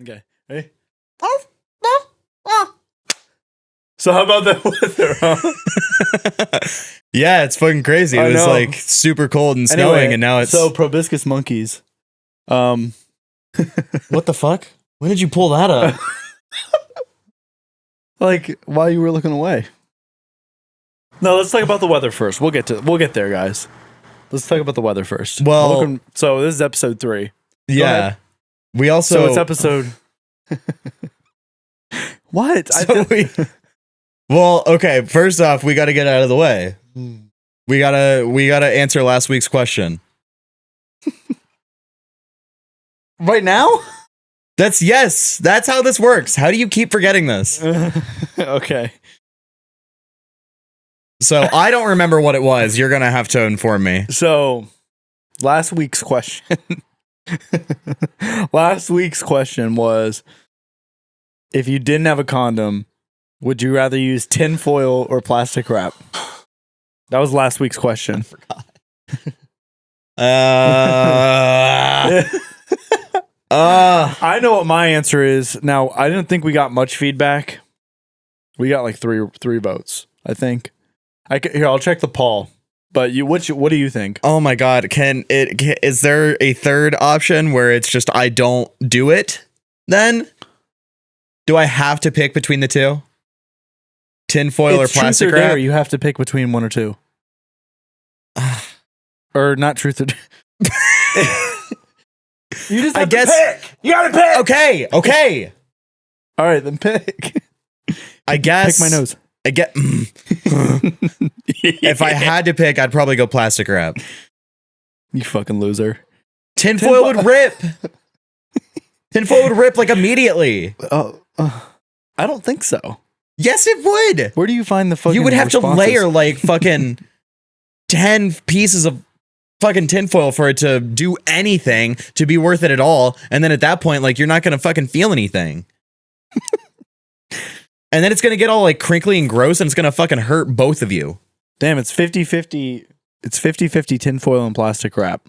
Okay. Ready? So how about that weather, huh? Yeah, it's fucking crazy. It was like super cold and snowing, and now it's so proboscis monkeys. What the fuck? When did you pull that up? Like while you were looking away. No, let's talk about the weather first. We'll get there, guys. Let's talk about the weather first. Well, so this is episode 3. Yeah. We also So it's episode What? Well, okay, first off, we got to get out of the way. We got to answer last week's question. Right now? That's how this works. How do you keep forgetting this? Okay. So I don't remember what it was. You're going to have to inform me. So last week's question. Last week's question was, if you didn't have a condom, would you rather use tin foil or plastic wrap? That was last week's question. I forgot. I know what my answer is. Now, I didn't think we got much feedback. We got like three votes, I think. Here, I'll check the poll. But what do you think? Oh my god, is there a third option where it's just I don't do it then? Do I have to pick between the two? Tinfoil or plastic truth or wrap? dare, you have to pick between one or two. Or not truth or dare. You just have to pick. You gotta pick. Okay. All right, then pick. I guess. Pick my nose. I get. If I had to pick, I'd probably go plastic wrap. You fucking loser. Tinfoil would rip. Tinfoil would rip like immediately. I don't think so. Yes, it would. Where do you find the fucking? You would have responses? to layer like fucking 10 pieces of fucking tinfoil for it to do anything to be worth it at all. And then at that point, like, you're not gonna fucking feel anything. And then it's gonna get all like crinkly and gross, and it's gonna fucking hurt both of you. Damn, it's 50-50. It's 50-50 tinfoil and plastic wrap.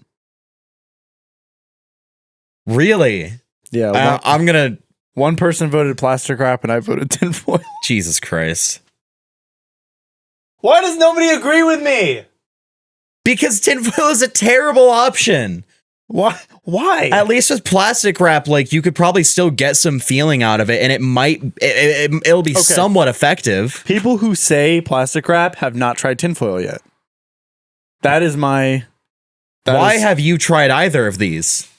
Really? Yeah. I'm gonna. One person voted plastic wrap, and I voted tinfoil. Jesus Christ. Why does nobody agree with me? Because tinfoil is a terrible option. Why? At least with plastic wrap, like, you could probably still get some feeling out of it, and it'll be somewhat effective. People who say plastic wrap have not tried tinfoil yet. That is my. Why have you tried either of these?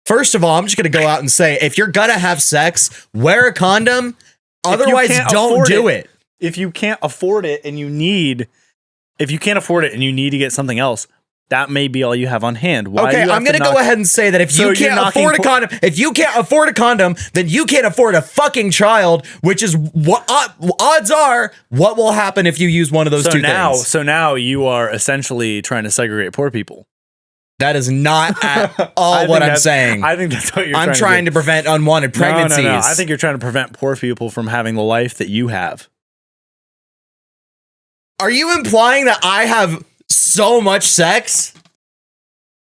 First of all, I'm just going to go out and say, if you're going to have sex, wear a condom. Otherwise, don't do it. If you can't afford it and you need to get something else, that may be all you have on hand. Why I'm going to go ahead and say that if you can't afford a condom, then you can't afford a fucking child, which is what odds are what will happen if you use one of those two things. So now you are essentially trying to segregate poor people. That is not at all what I'm saying. I think that's what you're I'm trying to prevent unwanted pregnancies. No. I think you're trying to prevent poor people from having the life that you have. Are you implying that I have so much sex?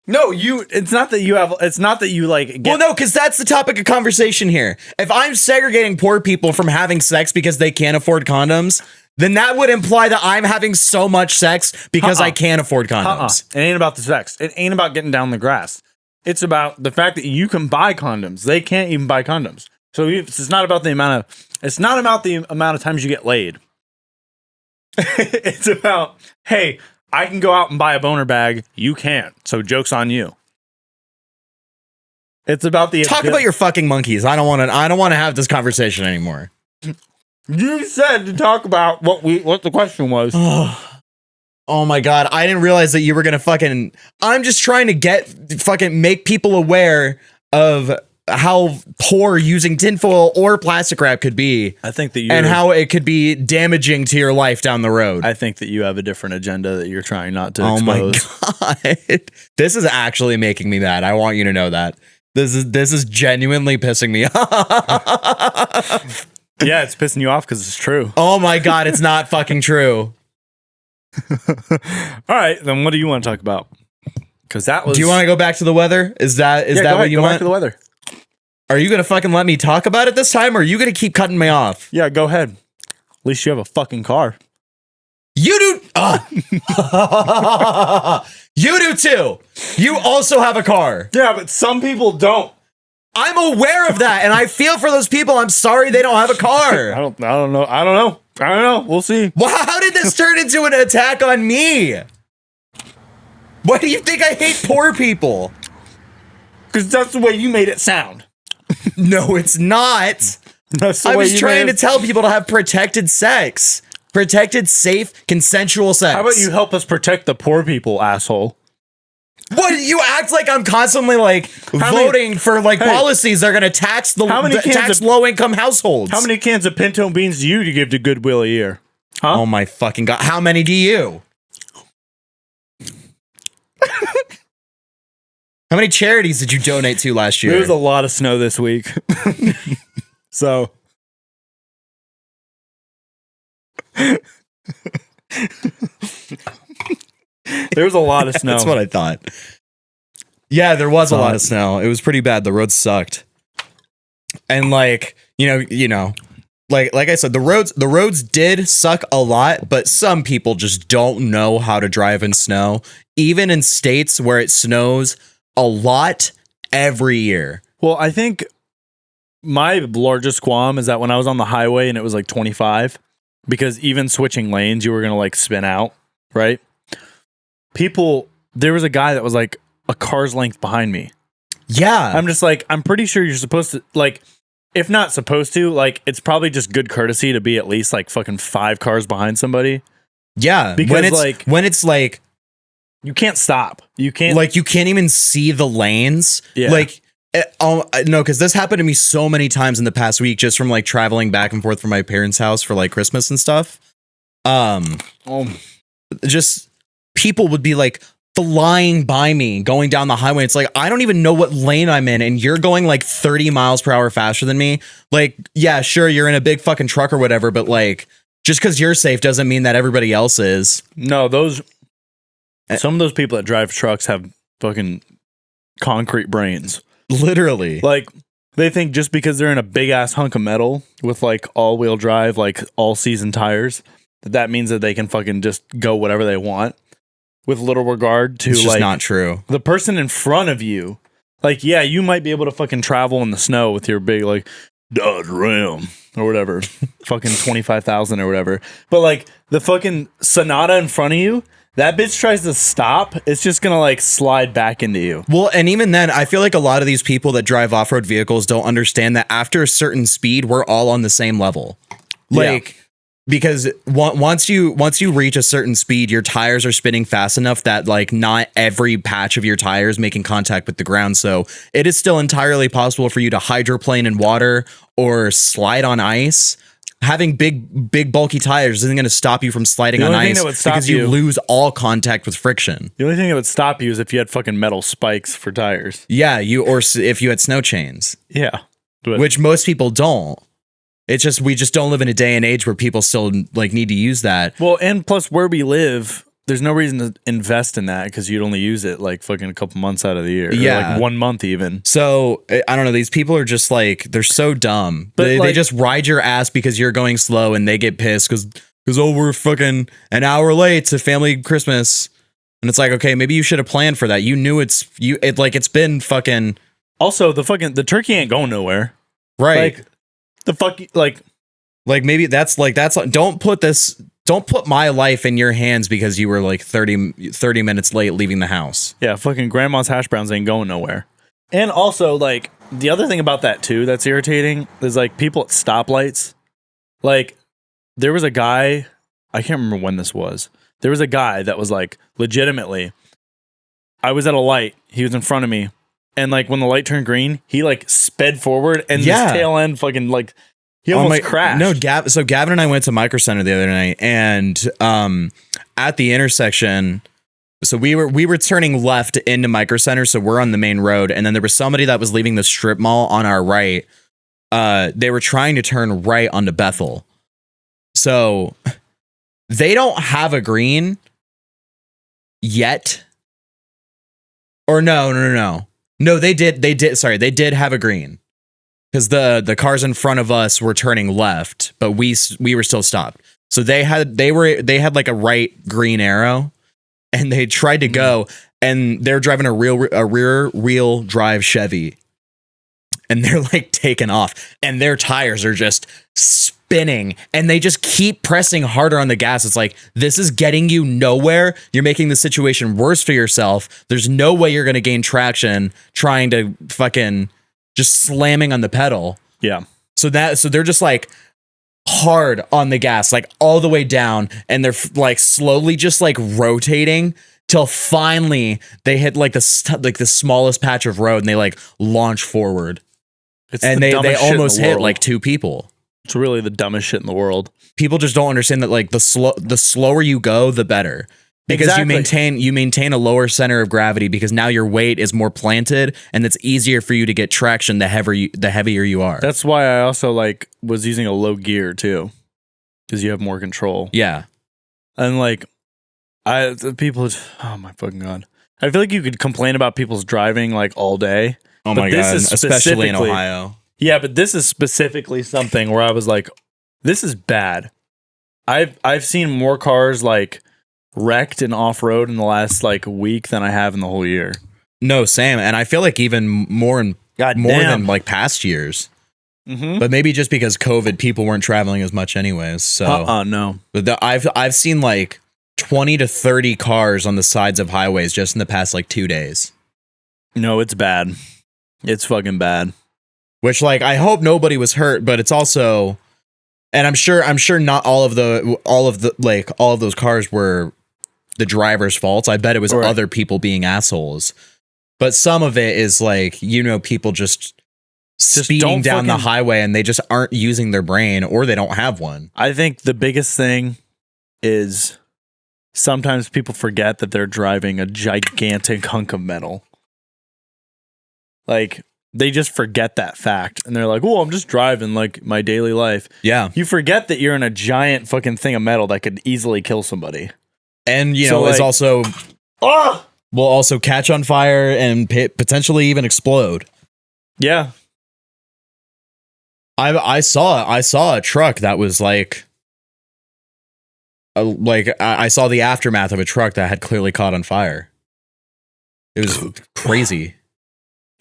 No, it's not that you have. It's not that you like. Well, no, because that's the topic of conversation here. If I'm segregating poor people from having sex because they can't afford condoms, then that would imply that I'm having so much sex because I can't afford condoms. It ain't about the sex. It ain't about getting down the grass. It's about the fact that you can buy condoms. They can't even buy condoms. So it's not about the amount of. It's not about the amount of times you get laid. It's about, hey, I can go out and buy a boner bag. You can't. So joke's on you. It's about the talk about your fucking monkeys. I don't want to have this conversation anymore. You said to talk about what the question was. Oh my god, I didn't realize that you were gonna fucking. I'm just trying to make people aware of how poor using tinfoil or plastic wrap could be. I think that and how it could be damaging to your life down the road. I think that you have a different agenda that you're trying not to expose. Oh my god, this is actually making me mad. I want you to know that this is genuinely pissing me off. Yeah, it's pissing you off because it's true. Oh my god, it's not fucking true. All right, then what do you want to talk about? Because that was. Do you want to go back to the weather? Is that what you go want? back to the weather. Are you gonna fucking let me talk about it this time, or are you gonna keep cutting me off? Yeah, go ahead. At least you have a fucking car. You do. You do too. You also have a car. Yeah, but some people don't. I'm aware of that, and I feel for those people. I'm sorry they don't have a car. I don't know. We'll see. Well, how did this turn into an attack on me? Why do you think I hate poor people? Because that's the way you made it sound. No, it's not. I was trying to tell people to have protected sex. Protected, safe, consensual sex. How about you help us protect the poor people, asshole? What, you act like I'm constantly like voting for like policies that are going to tax tax low income households. How many cans of pinto beans do you give to Goodwill a year? Huh? Oh my fucking God. How many do you? How many charities did you donate to last year? There was a lot of snow this week. So there was a lot of snow. That's what I thought. Yeah, there was a lot of snow. It was pretty bad. The roads sucked. And like, you know, like I said, the roads did suck a lot, but some people just don't know how to drive in snow, even in states where it snows a lot every year. Well, I think my largest qualm is that when I was on the highway and it was like 25, because even switching lanes, you were going to like spin out, right? There was a guy that was like a car's length behind me. Yeah. I'm just like, I'm pretty sure you're supposed to, like, if not supposed to, like, it's probably just good courtesy to be at least like fucking 5 cars behind somebody. Yeah. Because when it's like, you can't stop. You can't, like, you can't even see the lanes. Yeah. Like, no, because this happened to me so many times in the past week, just from like traveling back and forth from my parents' house for like Christmas and stuff. Just people would be like flying by me going down the highway. It's like, I don't even know what lane I'm in, and you're going like 30 miles per hour faster than me. Like, yeah, sure, you're in a big fucking truck or whatever, but like, just because you're safe doesn't mean that everybody else is. No, some of those people that drive trucks have fucking concrete brains. Literally. Like, they think just because they're in a big ass hunk of metal with like all wheel drive, like all season tires, that means that they can fucking just go whatever they want with little regard to, it's just like, not true. The person in front of you. Like, yeah, you might be able to fucking travel in the snow with your big like Dodge Ram or whatever, fucking 25,000 or whatever. But like the fucking Sonata in front of you, that bitch tries to stop, it's just gonna like slide back into you. Well, and even then, I feel like a lot of these people that drive off-road vehicles don't understand that after a certain speed, we're all on the same level. Like, because once you reach a certain speed, your tires are spinning fast enough that like not every patch of your tire is making contact with the ground. So it is still entirely possible for you to hydroplane in water or slide on ice. Having big bulky tires isn't going to stop you from sliding on ice because you lose all contact with friction. The only thing that would stop you is if you had fucking metal spikes for tires. Yeah, or if you had snow chains. Yeah, which most people don't. It's just we just don't live in a day and age where people still like need to use that. Well, and plus where we live, there's no reason to invest in that because you'd only use it like fucking a couple months out of the year. Yeah, or like 1 month even. So I don't know. These people are just like, they're so dumb. They just ride your ass because you're going slow, and they get pissed because we're fucking an hour late to family Christmas, and it's like, okay, maybe you should have planned for that. You knew it's been fucking. Also, the turkey ain't going nowhere, right? Like the fuck, like maybe that's don't put my life in your hands because you were like 30 minutes late leaving the house. Yeah, fucking grandma's hash browns ain't going nowhere. And also, like, the other thing about that too that's irritating is like people at stoplights. Like, there was a guy, I can't remember when this was. There was a guy that was like, legitimately, I was at a light, he was in front of me, and like when the light turned green, he like sped forward, and his tail end fucking like, he almost crashed. No, so Gavin and I went to Micro Center the other night, and at the intersection, so we were turning left into Micro Center, so we're on the main road, and then there was somebody that was leaving the strip mall on our right. They were trying to turn right onto Bethel. So they don't have a green yet. Or no, they did have a green. Because the cars in front of us were turning left, but we were still stopped. So they had like a right green arrow, and they tried to go, and they're driving a rear wheel drive Chevy, and they're like taking off, and their tires are just spinning, and they just keep pressing harder on the gas. It's like, this is getting you nowhere. You're making the situation worse for yourself. There's no way you're gonna gain traction trying to fucking just slamming on the pedal. Yeah. So they're just like hard on the gas, like all the way down, and they're like slowly just like rotating till finally they hit like the smallest patch of road, and they like launch forward. And they almost hit like two people. It's really the dumbest shit in the world. People just don't understand that like the slower you go, the better. Because exactly. you maintain a lower center of gravity, because now your weight is more planted, and it's easier for you to get traction the heavier you are. That's why I also like was using a low gear too, because you have more control. Yeah. And like people, oh my fucking god, I feel like you could complain about people's driving like all day. Oh my god, especially in Ohio. Yeah, but this is specifically something where I was like, this is bad. I've seen more cars like wrecked and off-road in the last like week than I have in the whole year. No, Sam, and I feel like even more than like past years. Mm-hmm. But maybe just because COVID, people weren't traveling as much anyways. So no. But I've seen like 20 to 30 cars on the sides of highways just in the past like 2 days. No, it's bad. It's fucking bad. Which like I hope nobody was hurt, but it's also, and I'm sure not all of those cars were the driver's faults. I bet it was other people being assholes. But some of it is like, people just speeding down the highway, and they just aren't using their brain, or they don't have one. I think the biggest thing is sometimes people forget that they're driving a gigantic hunk of metal. Like, they just forget that fact, and they're like, "Oh, I'm just driving like my daily life." Yeah. You forget that you're in a giant fucking thing of metal that could easily kill somebody. And, is also will also catch on fire and potentially even explode. Yeah. I saw a truck that was like I saw the aftermath of a truck that had clearly caught on fire. It was crazy.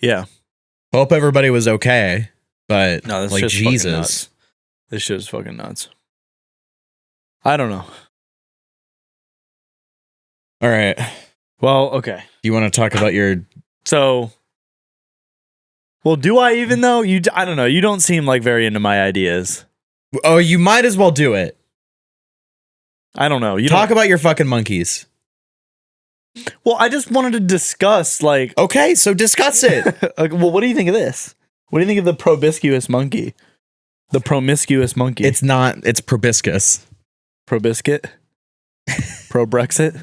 Yeah. Hope everybody was okay, but no, this like Jesus. This shit is fucking nuts. I don't know. All right. Well, okay. Do you want to talk about your... Well, do I even though? I don't know. You don't seem like very into my ideas. Oh, you might as well do it. I don't know. Talk about your fucking monkeys. Well, I just wanted to discuss, like... Okay, so discuss it. Like, well, what do you think of this? What do you think of the probiscuous monkey? The promiscuous monkey. It's not. It's probiscus. Probiscuit? Pro-Brexit?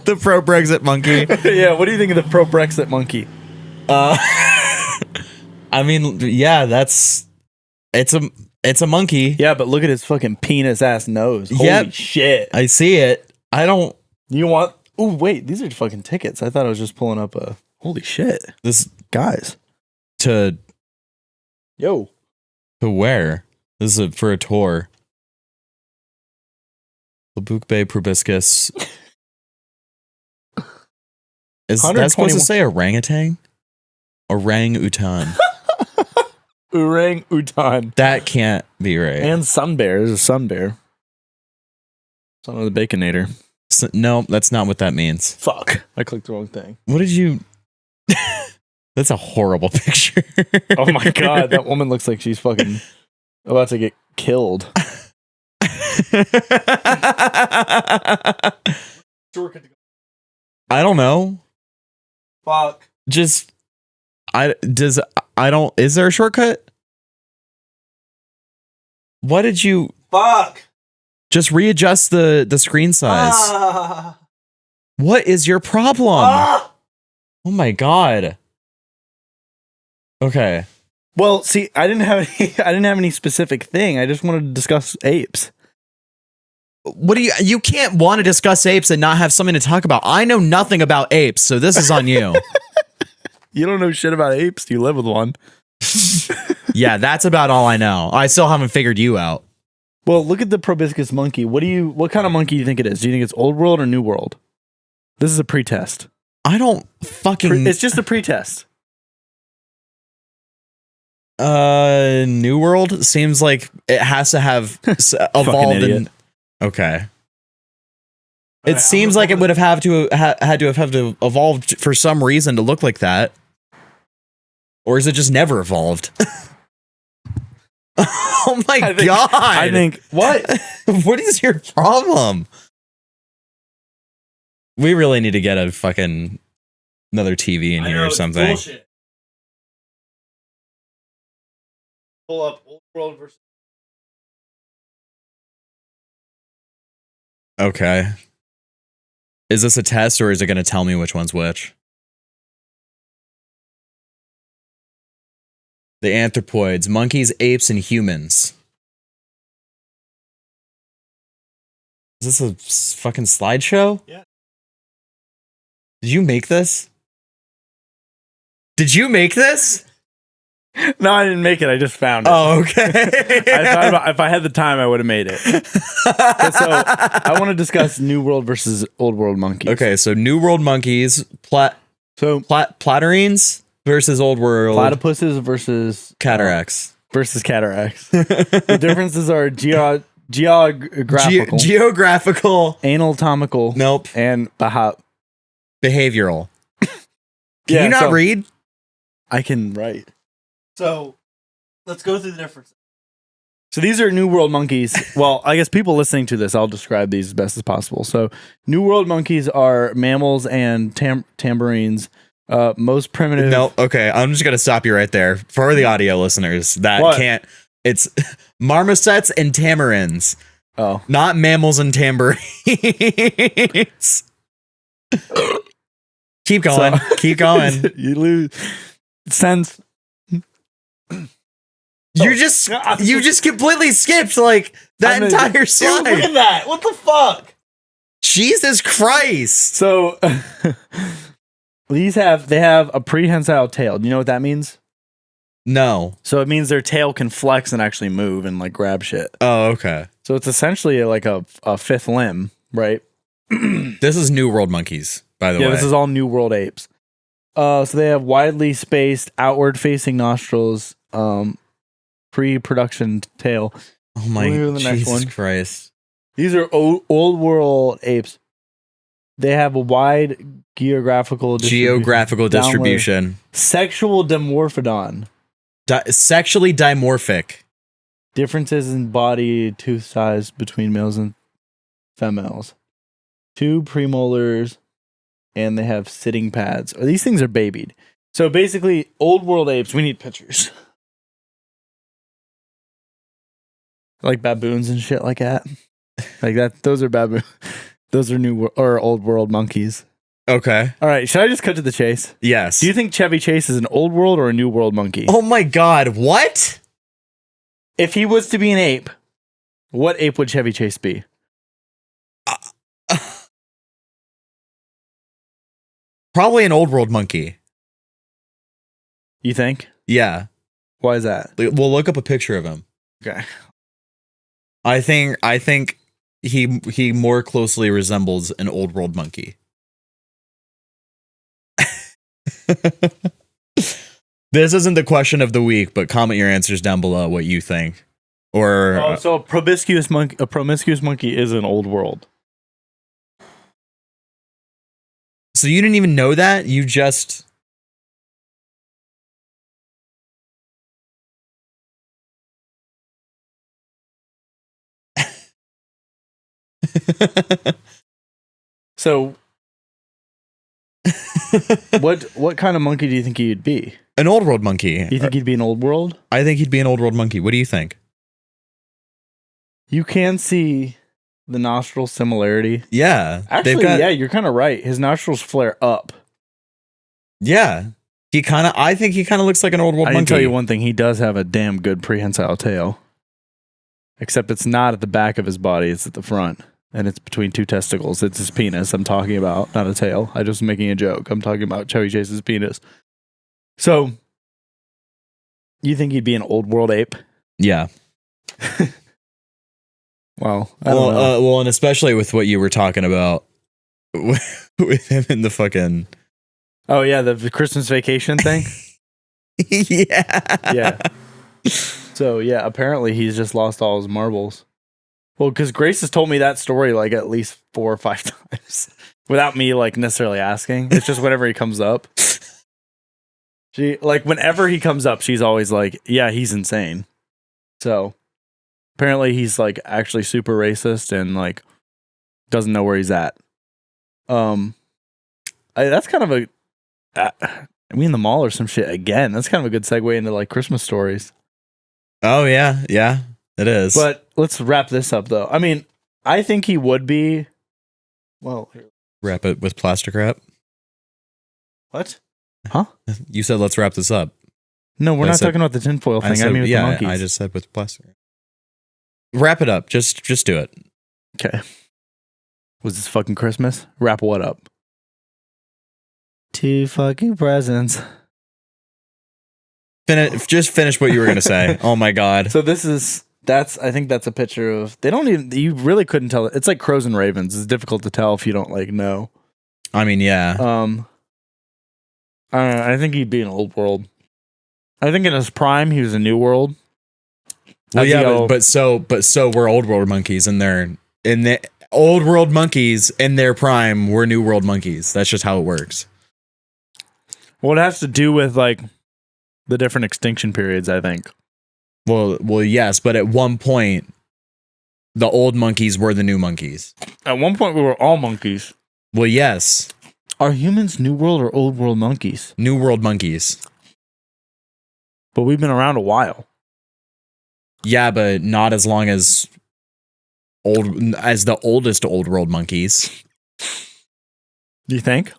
The pro-Brexit monkey. Yeah, what do you think of the pro-Brexit monkey? I mean, yeah, it's a monkey. Yeah, but look at his fucking penis-ass nose. Holy shit. I see it. I don't... You want... Oh, wait, these are fucking tickets. I thought I was just pulling up a... Holy shit. This... Guys. To where? This is for a tour. Labuk Bay probiscus. Is that supposed to say orangutan? Orang-utan. Orang-utan. That can't be right. And sun bear. There's a sun bear. Son of the Baconator. So, no, that's not what that means. Fuck. I clicked the wrong thing. What did you... That's a horrible picture. Oh my god, that woman looks like she's fucking about to get killed. I don't know. Fuck. Is there a shortcut? What did you... Fuck. Just readjust the screen size. What is your problem? Oh my god. Okay. Well, see, I didn't have any specific thing. I just wanted to discuss apes. What do you can't want to discuss apes and not have something to talk about. I know nothing about apes, so this is on you. You don't know shit about apes. You live with one. Yeah, that's about all I know. I still haven't figured you out. Well, look at the proboscis monkey. What kind of monkey do you think it is? Do you think it's old world or new world? This is a pretest. I don't fucking. It's just a pretest. New World seems like it has to have evolved. Okay. It seems like it would have had to have evolved for some reason to look like that, or is it just never evolved? Oh my god! I think what? What is your problem? We really need to get a fucking another TV in here or something. Bullshit. Pull up old world versus. Okay. Is this a test or is it going to tell me which one's which? The anthropoids, monkeys, apes, and humans. Is this a fucking slideshow? Yeah. Did you make this? Did you make this? No, I didn't make it. I just found it. Oh, okay. I thought about if I had the time, I would have made it. But so I want to discuss New World versus Old World monkeys. Okay, so New World monkeys, platyrines versus Old World Platypuses versus cataracts. The differences are geographical, anatomical, nope, and behavioral. Can you not read? I can write. So let's go through the differences. So these are New World monkeys. Well, I guess people listening to this, I'll describe these as best as possible. So New World monkeys are mammals and tambourines. Most primitive. No, okay. I'm just gonna stop you right there for the audio listeners that can't. It's marmosets and tamarins. Oh, not mammals and tambourines. Keep going. Keep going. You lose sense. You just completely skipped like that entire slide. Dude, look at that. What the fuck? Jesus Christ. So they have a prehensile tail. Do you know what that means? No. So it means their tail can flex and actually move and like grab shit. Oh, okay. So it's essentially like a fifth limb, right? This is New World monkeys, by the way. Yeah, this is all New World apes. So they have widely spaced outward facing nostrils, pre-production tail. Oh my Jesus Christ. These are old world apes. They have a wide geographical distribution. Sexual dimorphodon. Sexually dimorphic. Differences in body tooth size between males and females. 2 premolars, and they have sitting pads. These things are babied. So basically, old world apes, we need pictures. Like baboons and shit like that. Like that. Those are baboons. Those are old world monkeys. Okay. All right. Should I just cut to the chase? Yes. Do you think Chevy Chase is an old world or a new world monkey? Oh my God. What? If he was to be an ape, what ape would Chevy Chase be? Probably an old world monkey. You think? Yeah. Why is that? We'll look up a picture of him. Okay. I think he more closely resembles an old world monkey. This isn't the question of the week, but comment your answers down below what you think. Or so a promiscuous monkey is an old world. So you didn't even know that? You just So what kind of monkey do you think he'd be? An old world monkey. Do you think he'd be an old world? I think he'd be an old world monkey. What do you think? You can see the nostril similarity. Yeah. Actually, yeah, you're kind of right. His nostrils flare up. Yeah. I think he kind of looks like an old world monkey. I can tell you one thing. He does have a damn good prehensile tail. Except it's not at the back of his body. It's at the front. and it's between two testicles. It's his penis I'm talking about, not a tail. I just making a joke. I'm talking about Chevy Chase's penis. So, you think he'd be an old world ape? Yeah. Well, I don't know. Well, and especially with what you were talking about with him in the fucking. Oh yeah, the Christmas vacation thing. Yeah. Yeah. So yeah, apparently he's just lost all his marbles. Well, because Grace has told me that story like at least 4 or 5 times without me like necessarily asking. It's just whenever he comes up. She like whenever he comes up, she's always like, "Yeah, he's insane." So apparently he's like actually super racist and like doesn't know where he's at. That's kind of a we in the mall or some shit again. That's kind of a good segue into like Christmas stories. Oh yeah, yeah, it is. But let's wrap this up though. I mean, I think he would be. Well, wrap it with plastic wrap. What? Huh? You said let's wrap this up. No, we're not talking about the tinfoil thing. I mean, with the monkeys. I just said with plastic wrap. Wrap it up. Just do it. Okay. Was this fucking Christmas? Wrap what up? 2 fucking presents. Just finish what you were gonna say. Oh my god. So I think that's a picture of. They don't even. You really couldn't tell. It's like crows and ravens. It's difficult to tell if you don't like know. I mean, yeah. I think he'd be an old world. I think in his prime he was a new world. Well, yeah, but so we're old world monkeys, and they're in the old world monkeys in their prime. We're new world monkeys. That's just how it works. Well, it has to do with like the different extinction periods, I think. Well, yes, but at one point, the old monkeys were the new monkeys. At one point, we were all monkeys. Well, yes. Are humans new world or old world monkeys? New world monkeys. But we've been around a while. Yeah, but not as long as the oldest old world monkeys. Do you think?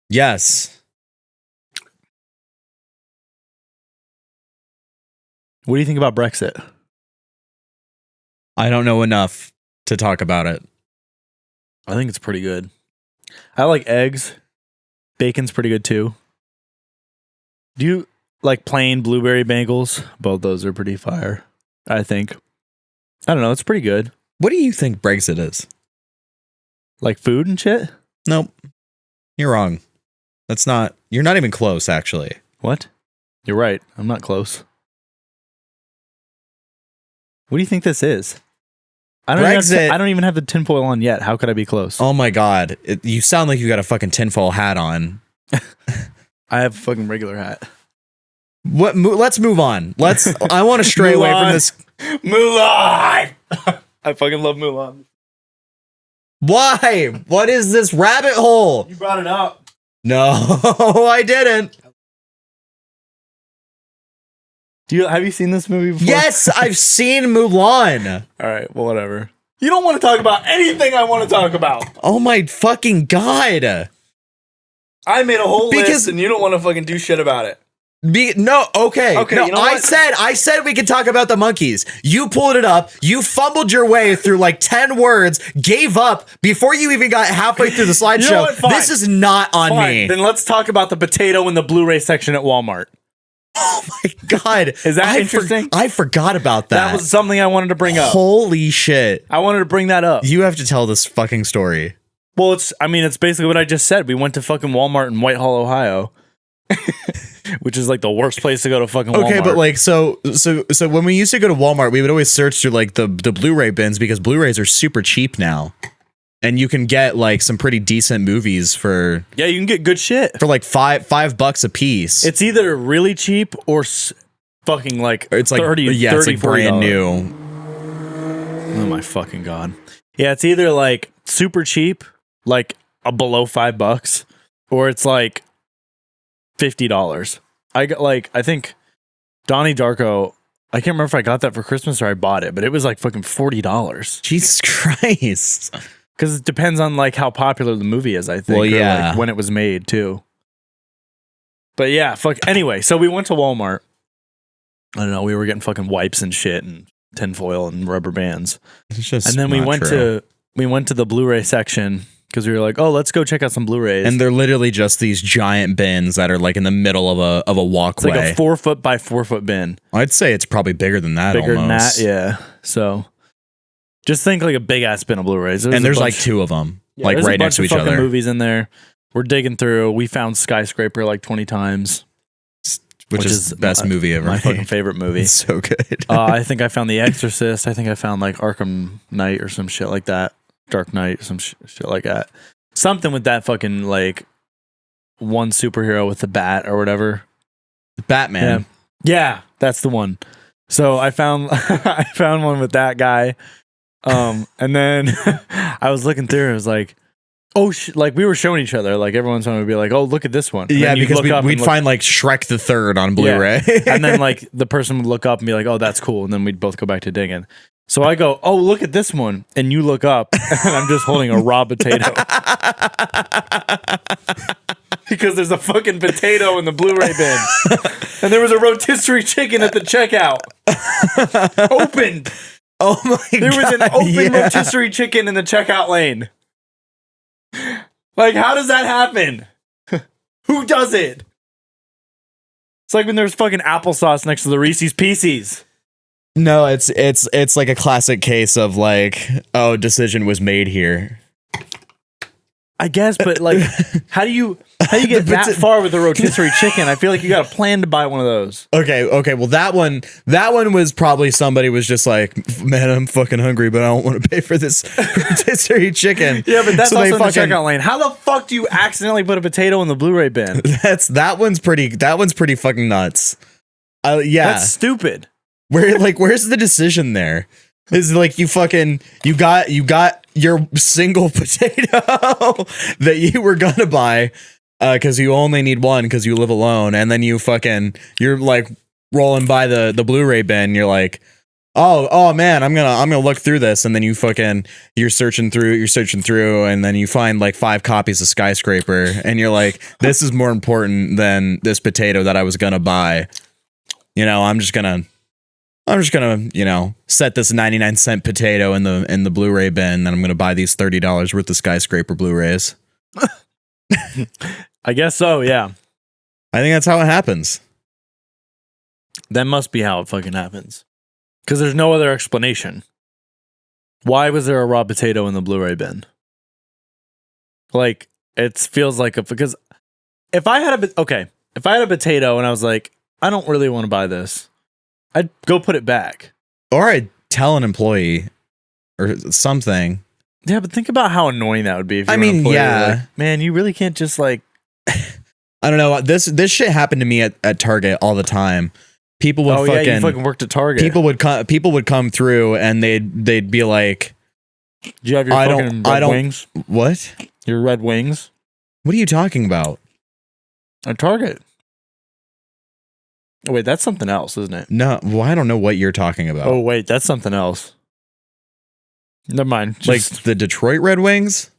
Yes. What do you think about Brexit? I don't know enough to talk about it. I think it's pretty good. I like eggs. Bacon's pretty good too. Do you like plain blueberry bagels? Both those are pretty fire, I think. I don't know. It's pretty good. What do you think Brexit is? Like food and shit? Nope. You're wrong. You're not even close, actually. What? You're right. I'm not close. What do you think this is? I don't even have the tinfoil on yet. How could I be close? Oh my god. You sound like you got a fucking tinfoil hat on. I have a fucking regular hat. What? Let's move on. I want to stray away from this. Mulan! I fucking love Mulan. Why? What is this rabbit hole? You brought it up. No, I didn't. Have you seen this movie before? Yes, I've seen Mulan. All right, well, whatever. You don't want to talk about anything I want to talk about. Oh my fucking god. I made a whole list and you don't want to fucking do shit about it. Okay. No, you know I said we could talk about the monkeys. You pulled it up. You fumbled your way through like 10 words, gave up before you even got halfway through the slideshow. You know what? Fine. This is not on me. Then let's talk about the potato in the Blu-ray section at Walmart. Oh my god. Is that interesting? I forgot about that. That was something I wanted to bring up. Holy shit. I wanted to bring that up. You have to tell this fucking story. Well, it's basically what I just said. We went to fucking Walmart in Whitehall, Ohio. Which is like the worst place to go to fucking Walmart. Okay, but like so when we used to go to Walmart, we would always search through like the Blu-ray bins because Blu-rays are super cheap now. And you can get like some pretty decent movies for you can get good shit for like $5 a piece. It's either really cheap or fucking like it's like 30, it's like brand new. Oh my fucking god! Yeah, it's either like super cheap, like below $5, or it's like $50. I think Donnie Darko. I can't remember if I got that for Christmas or I bought it, but it was like fucking $40. Jesus Christ. Because it depends on like how popular the movie is, I think. Well, yeah. Or, like, when it was made too. But yeah, anyway, so we went to Walmart. I don't know, we were getting fucking wipes and shit and tinfoil and rubber bands. It's just And then we not went true. to the Blu-ray section because we were like, oh, let's go check out some Blu-rays. And they're literally just these giant bins that are like in the middle of a walkway. It's like a 4 foot by 4 foot bin. I'd say it's probably bigger than that. Bigger almost. than that, yeah. So just think like a big ass bin of Blu-rays. And there's like 2 of them, like right next to each other. Movies in there. We're digging through. We found Skyscraper like 20 times. Which is the best movie ever. My fucking favorite movie. It's so good. I think I found The Exorcist. I think I found like Arkham Knight or some shit like that. Dark Knight, some shit like that. Something with that fucking like one superhero with the bat or whatever. Batman. Yeah, that's the one. So I found I found one with that guy. And then I was looking through and it was like, oh, like we were showing each other, like everyone's going to be like, oh, look at this one. And yeah, because we'd find like Shrek the Third on Blu-ray. Yeah. And then like the person would look up and be like, oh, that's cool. And then we'd both go back to digging. So I go, oh, look at this one. And you look up and I'm just holding a raw potato. Because there's a fucking potato in the Blu-ray bin. And there was a rotisserie chicken at the checkout. Opened. Oh my God. There was an open rotisserie chicken in the checkout lane. Like, how does that happen? Who does it? It's like when there's fucking applesauce next to the Reese's Pieces. No, it's like a classic case of like, oh, decision was made here. I guess, but like, how do you get that far with a rotisserie chicken? I feel like you got a plan to buy one of those. Okay. Well, that one was probably somebody was just like, man, I'm fucking hungry, but I don't want to pay for this rotisserie chicken. Yeah, but that's so also in the checkout lane. How the fuck do you accidentally put a potato in the Blu-ray bin? That one's pretty fucking nuts. Yeah, that's stupid. Where's the decision there? Is like you got your single potato that you were gonna buy because you only need one because you live alone, and then you're like rolling by the Blu-ray bin. You're like, oh man, I'm gonna look through this, and then you're searching through, and then you find like 5 copies of Skyscraper, and you're like, this is more important than this potato that I was gonna buy. I'm just gonna, set this 99-cent potato in the Blu-ray bin, and I'm gonna buy these $30 worth of Skyscraper Blu-rays. I guess so, yeah. I think that's how it happens. That must be how it fucking happens. Because there's no other explanation. Why was there a raw potato in the Blu-ray bin? Like, it feels like because if I had a potato and I was like, I don't really want to buy this, I'd go put it back. Or I'd tell an employee or something. Yeah, but think about how annoying that would be. If you were an employee. Like, man, you really can't just like. I don't know. This shit happened to me at Target all the time. People would you fucking worked at Target. People would come through and they'd be like, "Do you have your fucking red wings? What? Your red wings? What are you talking about?" At Target. Oh, wait, that's something else, isn't it? No, well, I don't know what you're talking about. Oh, wait, that's something else. Never mind. Like the Detroit Red Wings?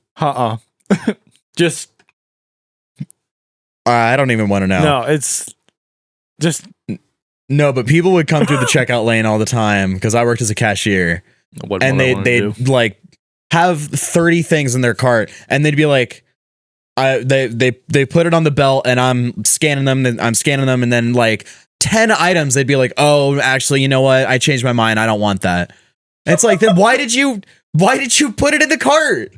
Just. I don't even want to know. No, it's just. No, but people would come through the checkout lane all the time because I worked as a cashier. And they'd like have 30 things in their cart and they'd be like, they put it on the belt and I'm scanning them and then like 10 items they'd be like, oh, actually, you know what? I changed my mind. I don't want that. And it's like, then why did you put it in the cart?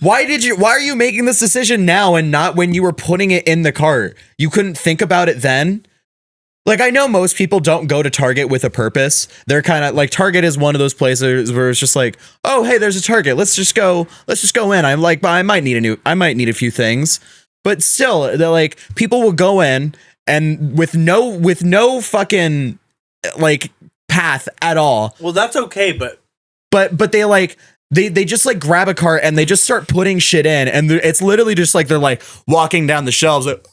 Why are you making this decision now and not when you were putting it in the cart? You couldn't think about it then? Like, I know most people don't go to Target with a purpose. They're kind of like, Target is one of those places where it's just like, oh, hey, there's a Target. Let's just go in. I'm like, I might need a few things. But still, they're like, people will go in and with no fucking like path at all. Well, that's okay, but they like they just like grab a cart and they just start putting shit in, and it's literally just like they're like walking down the shelves like,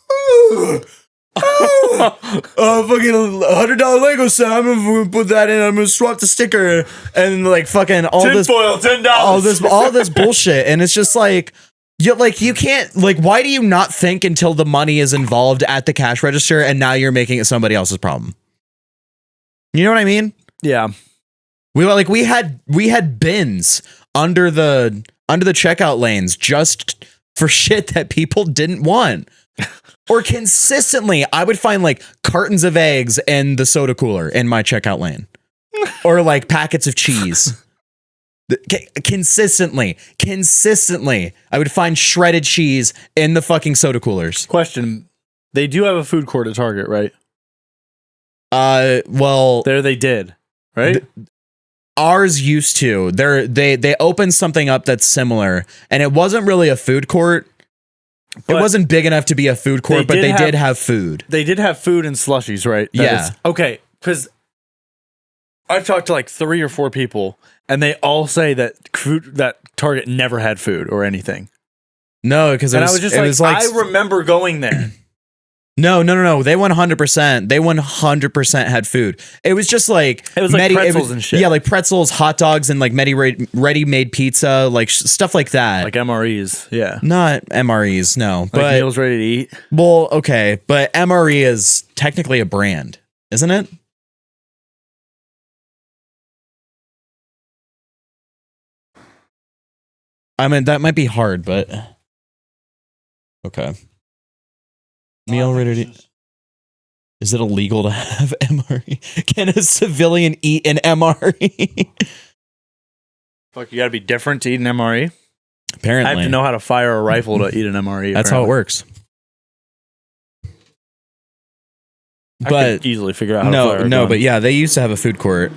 fucking $100 Lego set. I'm gonna put that in. I'm gonna swap the sticker and like fucking all tinfoil, $10. all this bullshit. And it's just like, you can't, like, why do you not think until the money is involved at the cash register and now you're making it somebody else's problem? You know what I mean? Yeah. We had bins under the checkout lanes just for shit that people didn't want. Or consistently, I would find like cartons of eggs in the soda cooler in my checkout lane. Or like packets of cheese. Consistently, I would find shredded cheese in the fucking soda coolers. Question. They do have a food court at Target, right? Well, there they did, right? Ours used to. They opened something up that's similar, and it wasn't really a food court. It wasn't big enough to be a food court, but they did have food. They did have food and slushies, right? Okay, because I've talked to like 3 or 4 people, and they all say that Target never had food or anything. No, because I was just like, I remember going there. No. They 100%. They 100% had food. It was just like pretzels and shit. Yeah, like pretzels, hot dogs, and like ready-made pizza, like stuff like that. Like MREs, yeah. Not MREs, no. Like but meals ready to eat. Well, okay, but MRE is technically a brand, isn't it? I mean, that might be hard, but okay. Meal ready to eat. Is it illegal to have MRE? Can a civilian eat an MRE? Fuck, you gotta be different to eat an MRE? Apparently. I have to know how to fire a rifle to eat an MRE. That's how it works. I could easily figure out how to fire a gun. But yeah, they used to have a food court.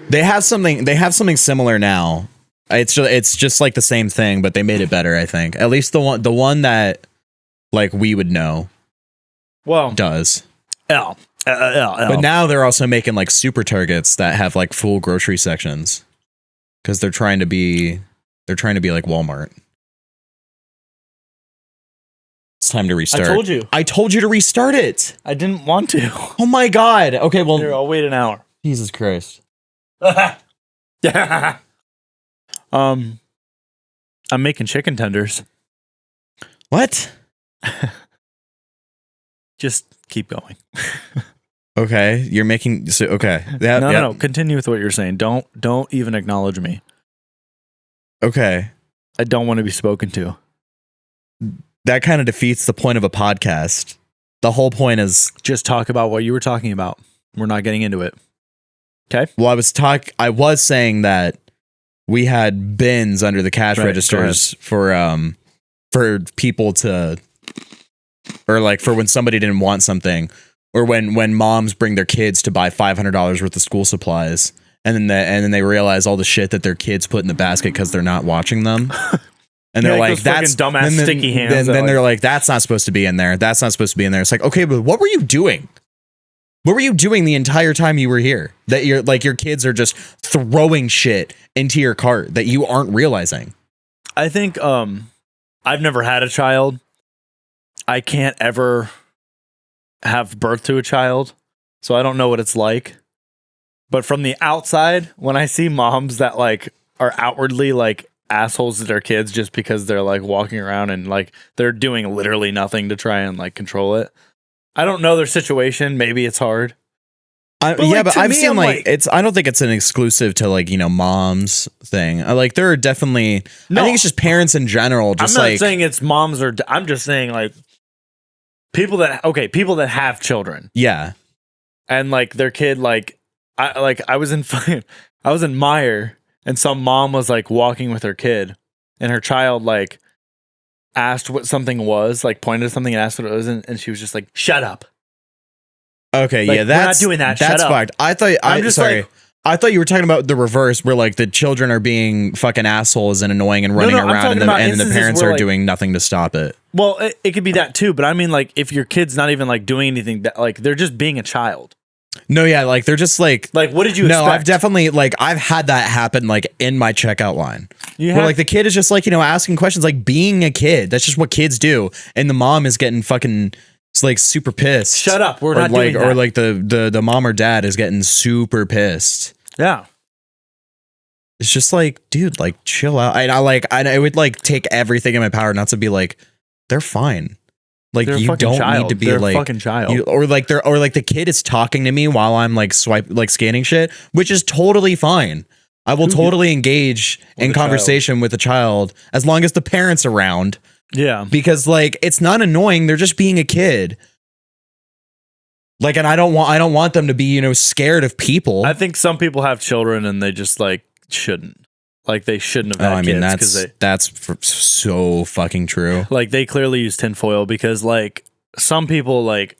They have something similar now. It's just like the same thing, but they made it better, I think. At least the one that like we would know. Well, does. But now they're also making like super Targets that have like full grocery sections because they're trying to be like Walmart. It's time to restart. I told you to restart it. I didn't want to. Oh my god. Okay, well, here, I'll wait an hour. Jesus Christ. I'm making chicken tenders. What? Just keep going. Okay, you're making okay. No. Continue with what you're saying. Don't even acknowledge me. Okay. I don't want to be spoken to. That kind of defeats the point of a podcast. The whole point is just talk about what you were talking about. We're not getting into it. Okay? Well, I was saying that we had bins under the cash registers for people to, or like for when somebody didn't want something, or when moms bring their kids to buy $500 worth of school supplies, and then they realize all the shit that their kids put in the basket because they're not watching them. And they're like, that's dumbass sticky hands. Then they're like, that's not supposed to be in there. That's not supposed to be in there. It's like, okay, but what were you doing? What were you doing the entire time you were here? That you're like, your kids are just throwing shit into your cart that you aren't realizing. I think I've never had a child. I can't ever have birth to a child, so I don't know what it's like. But from the outside, when I see moms that like are outwardly like assholes to their kids just because they're like walking around and like they're doing literally nothing to try and like control it. I don't know their situation. Maybe it's hard. But I've seen like it's. I don't think it's an exclusive to like moms thing. There are definitely. No, I think it's just parents in general. Just I'm not saying it's moms or. I'm just saying like people that have children. Yeah, and like their kid I was in Meyer and some mom was like walking with her kid and her child like asked what something was, like pointed at something and asked what it was, and she was just like, "Shut up." Okay, like, yeah, that's we're not doing that. That's fucked. I thought you were talking about the reverse, where like the children are being fucking assholes and annoying and running around, and the parents are doing nothing to stop it. Well, it could be that too, but I mean, like, if your kid's not even like doing anything, like they're just being a child. No, yeah, like they're just like what did you expect? No, I've definitely I've had that happen like in my checkout line. Where like the kid is just like, asking questions, like being a kid. That's just what kids do. And the mom is getting fucking like super pissed. Shut up. We're not doing that. Or like the mom or dad is getting super pissed. Yeah. It's just like, dude, like chill out. I would like take everything in my power not to be like, they're fine. Like They're a you fucking don't child. need to be They're a like fucking child. or like the kid is talking to me while I'm like scanning shit, which is totally fine. I will totally engage in conversation with a child as long as the parents around. Yeah. Because like it's not annoying, they're just being a kid. Like, and I don't want them to be, you know, scared of people. I think some people have children and they just like shouldn't. Like they shouldn't have had kids. That's so fucking true. Like they clearly use tinfoil because like some people like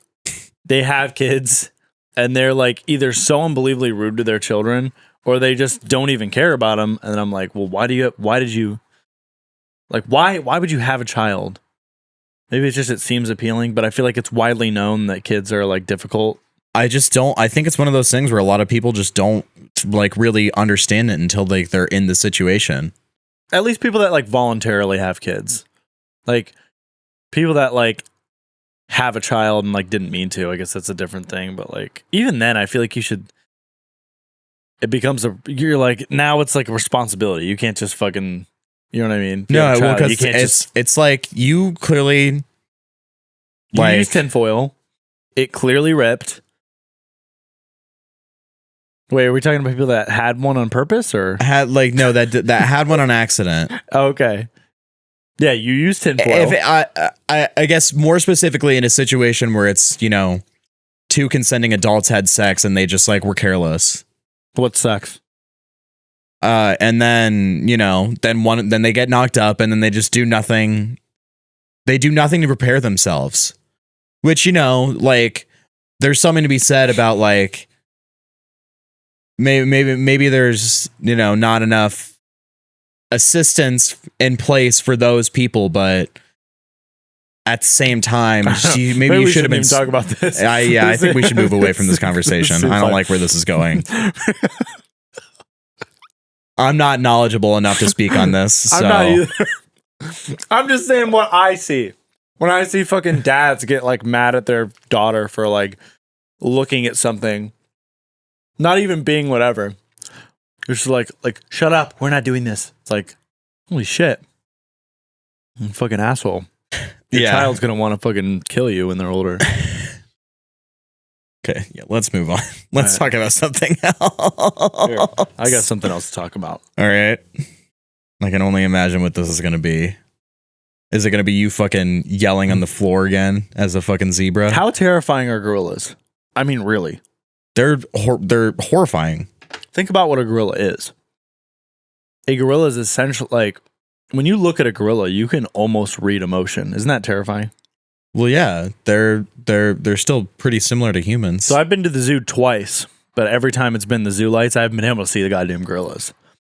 they have kids and they're like either so unbelievably rude to their children or they just don't even care about them. And I'm like, well, why would you have a child? Maybe it's just, it seems appealing, but I feel like it's widely known that kids are like difficult. I think it's one of those things where a lot of people just don't like really understand it until they're in the situation. At least people that like voluntarily have kids. Like people that like have a child and like didn't mean to, I guess that's a different thing. But like, even then I feel like you're like, now it's like a responsibility. You can't just fucking, you know what I mean? No, well, because it's like you clearly you used tinfoil. It clearly ripped. Wait, are we talking about people that had one on purpose or had like no that had one on accident? Okay, yeah, you used tinfoil. I guess more specifically in a situation where it's, you know, two consenting adults had sex and they just like were careless. What sex? And then, you know, then they get knocked up and then they just do nothing. They do nothing to prepare themselves, which, you know, like there's something to be said about like, maybe there's, you know, not enough assistance in place for those people, but at the same time, maybe you should have been talk about this. I think we should move away from this conversation. I don't like where this is going. I'm not knowledgeable enough to speak on this. So. I'm not either. I'm just saying what I see. When I see fucking dads get like mad at their daughter for like looking at something, not even being whatever. It's just like shut up. We're not doing this. It's like, holy shit. You fucking asshole. Your child's gonna want to fucking kill you when they're older. Okay, yeah, let's move on. Let's talk about something else. Here, I got something else to talk about. All right. I can only imagine what this is going to be. Is it going to be you fucking yelling on the floor again as a fucking zebra? How terrifying are gorillas? I mean, really. They're horrifying. Think about what a gorilla is. A gorilla is essentially like, when you look at a gorilla, you can almost read emotion. Isn't that terrifying? Well, yeah, they're still pretty similar to humans. So I've been to the zoo twice, but every time it's been the zoo lights, I haven't been able to see the goddamn gorillas.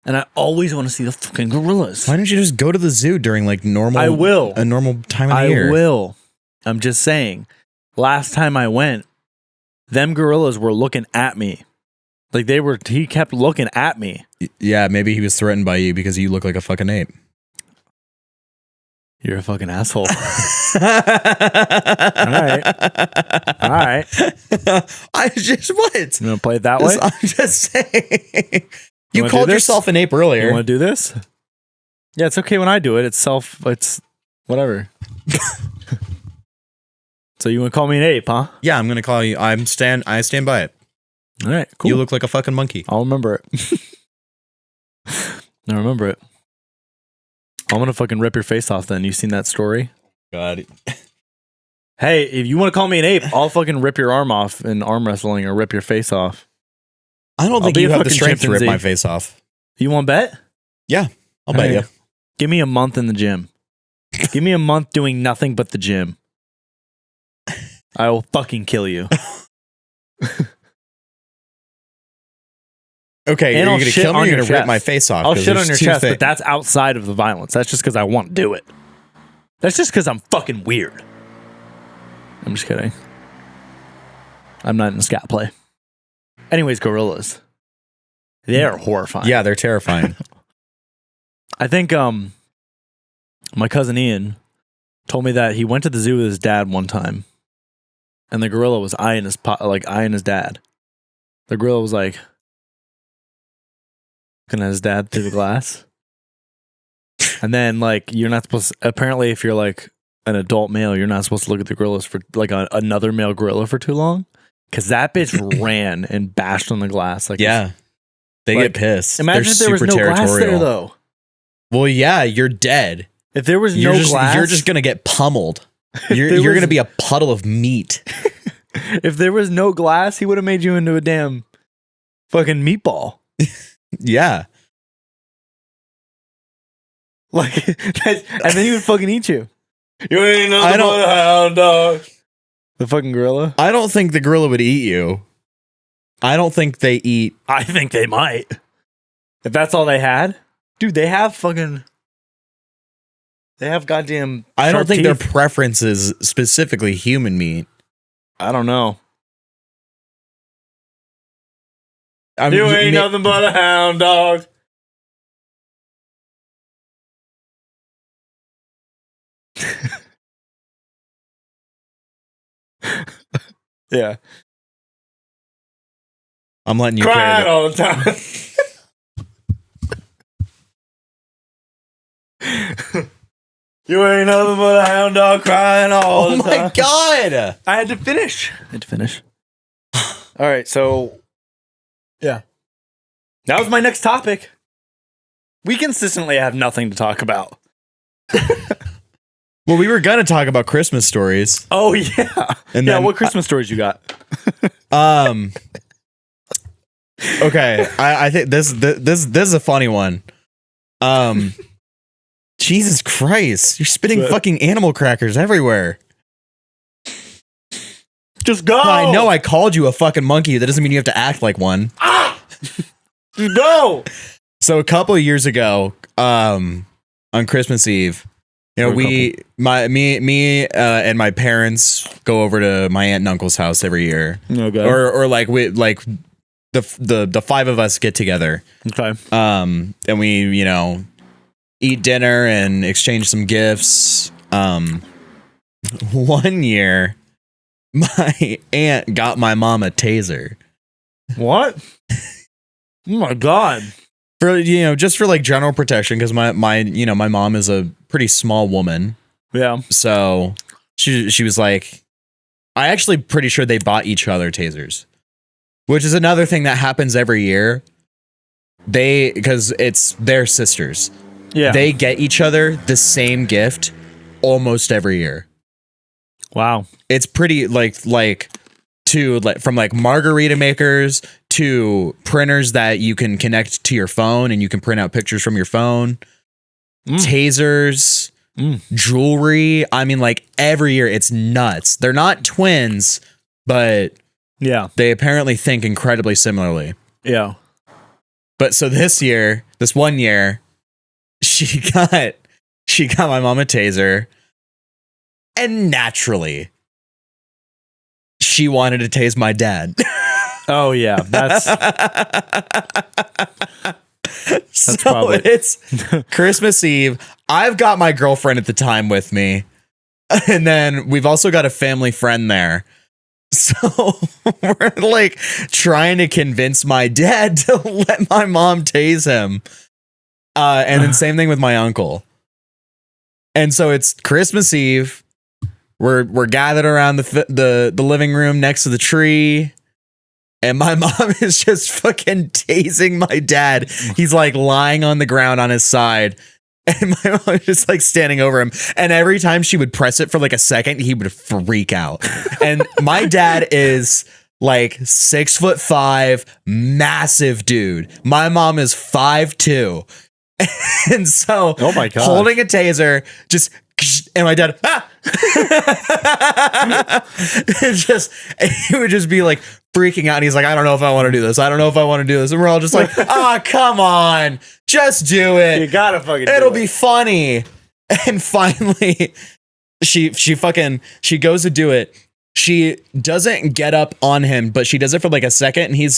And I always want to see the fucking gorillas. Why don't you just go to the zoo during like normal? I will. A normal time of the year. I will. I'm just saying. Last time I went, them gorillas were looking at me. Like he kept looking at me. Yeah, maybe he was threatened by you because you look like a fucking ape. You're a fucking asshole. All right. I just what? You want to play it that way? I'm just saying. You called yourself an ape earlier. You want to do this? Yeah, it's okay when I do it. It's whatever. So you want to call me an ape, huh? Yeah, I'm going to call you. I stand by it. All right, cool. You look like a fucking monkey. I'll remember it. I remember it. I'm going to fucking rip your face off then. You seen that story? God. Hey, if you want to call me an ape, I'll fucking rip your arm off in arm wrestling or rip your face off. I don't think you have the strength to rip my face off. You want to bet? Yeah, I'll bet you. Give me a month in the gym. Give me a month doing nothing but the gym. I will fucking kill you. Okay, and you're going to kill me or you're going to rip chest. my face off? I'll shit on your chest, but that's outside of the violence. That's just because I want to do it. That's just because I'm fucking weird. I'm just kidding. I'm not in scat play. Anyways, gorillas. They're horrifying. Yeah, they're terrifying. I think my cousin Ian told me that he went to the zoo with his dad one time, and the gorilla was eyeing his dad. The gorilla was like looking at his dad through the glass. And then like you're not supposed to, apparently if you're like an adult male, you're not supposed to look at the gorillas for like another male gorilla for too long, because that bitch ran and bashed on the glass. Like, Yeah. They like, get pissed. Imagine They're if there was super no glass territorial. there, though. Well, yeah, you're dead. If there was You're no just, glass, you're just gonna get pummeled. You're there was- gonna be a puddle of meat. if there was no glass, he would have made you into a damn fucking meatball. Yeah. Like, and then he would fucking eat you. You ain't I nothing don't- but a hound dog. The fucking gorilla. I don't think the gorilla would eat you. I don't think they eat. I think they might. If that's all they had, dude, they have fucking. They have goddamn. I don't sharp think their teeth. preference is specifically human meat. I don't know. I mean, You ain't nothing but a hound dog. Yeah. I'm letting you Crying carry all the time. You ain't nothing but a hound dog crying all Oh the time. my god! I had to finish. All right, so yeah. That was my next topic. We consistently have nothing to talk about. Well, we were gonna talk about Christmas stories. Oh yeah. And yeah, then- what Christmas stories you got? Okay, I think this is a funny one. Jesus Christ, you're spitting What? fucking animal crackers everywhere. Just go. I know I called you a fucking monkey. That doesn't mean you have to act like one. Just go. So a couple of years ago, on Christmas Eve, you know, me and my parents go over to my aunt and uncle's house every year, Okay. or like the five of us get together, Okay. and we, you know, eat dinner and exchange some gifts. One year, my aunt got my mom a taser. What? Oh my god. For, you know, just for like general protection, because my mom is a pretty small woman, Yeah. so she was like, I actually pretty sure they bought each other tasers, which is another thing that happens every year. Because it's their sisters, Yeah. they get each other the same gift almost every year. Wow. It's pretty from like margarita makers to printers that you can connect to your phone and you can print out pictures from your phone, tasers, jewelry. I mean, like every year it's nuts. They're not twins, but Yeah. they apparently think incredibly similarly. Yeah. But so this one year, she got my mom a taser, and naturally she wanted to tase my dad. Oh yeah. That's So probably- it's Christmas Eve. I've got my girlfriend at the time with me, and then we've also got a family friend there. So we're like trying to convince my dad to let my mom tase him. And then same thing with my uncle. And so it's Christmas Eve. We're gathered around the living room next to the tree. And my mom is just fucking tasing my dad. He's like lying on the ground on his side. And my mom is just like standing over him. And every time she would press it for like a second, he would freak out. And my dad is like 6'5", massive dude. My mom is 5'2". And so Oh my God. holding a taser, just, and my dad, he would just be like freaking out. And he's like, I don't know if I want to do this. I don't know if I want to do this. And we're all just like, come on, just do you it. gotta fucking. It'll do be it. funny. And finally, she goes to do it. She doesn't get up on him, but she does it for like a second, and he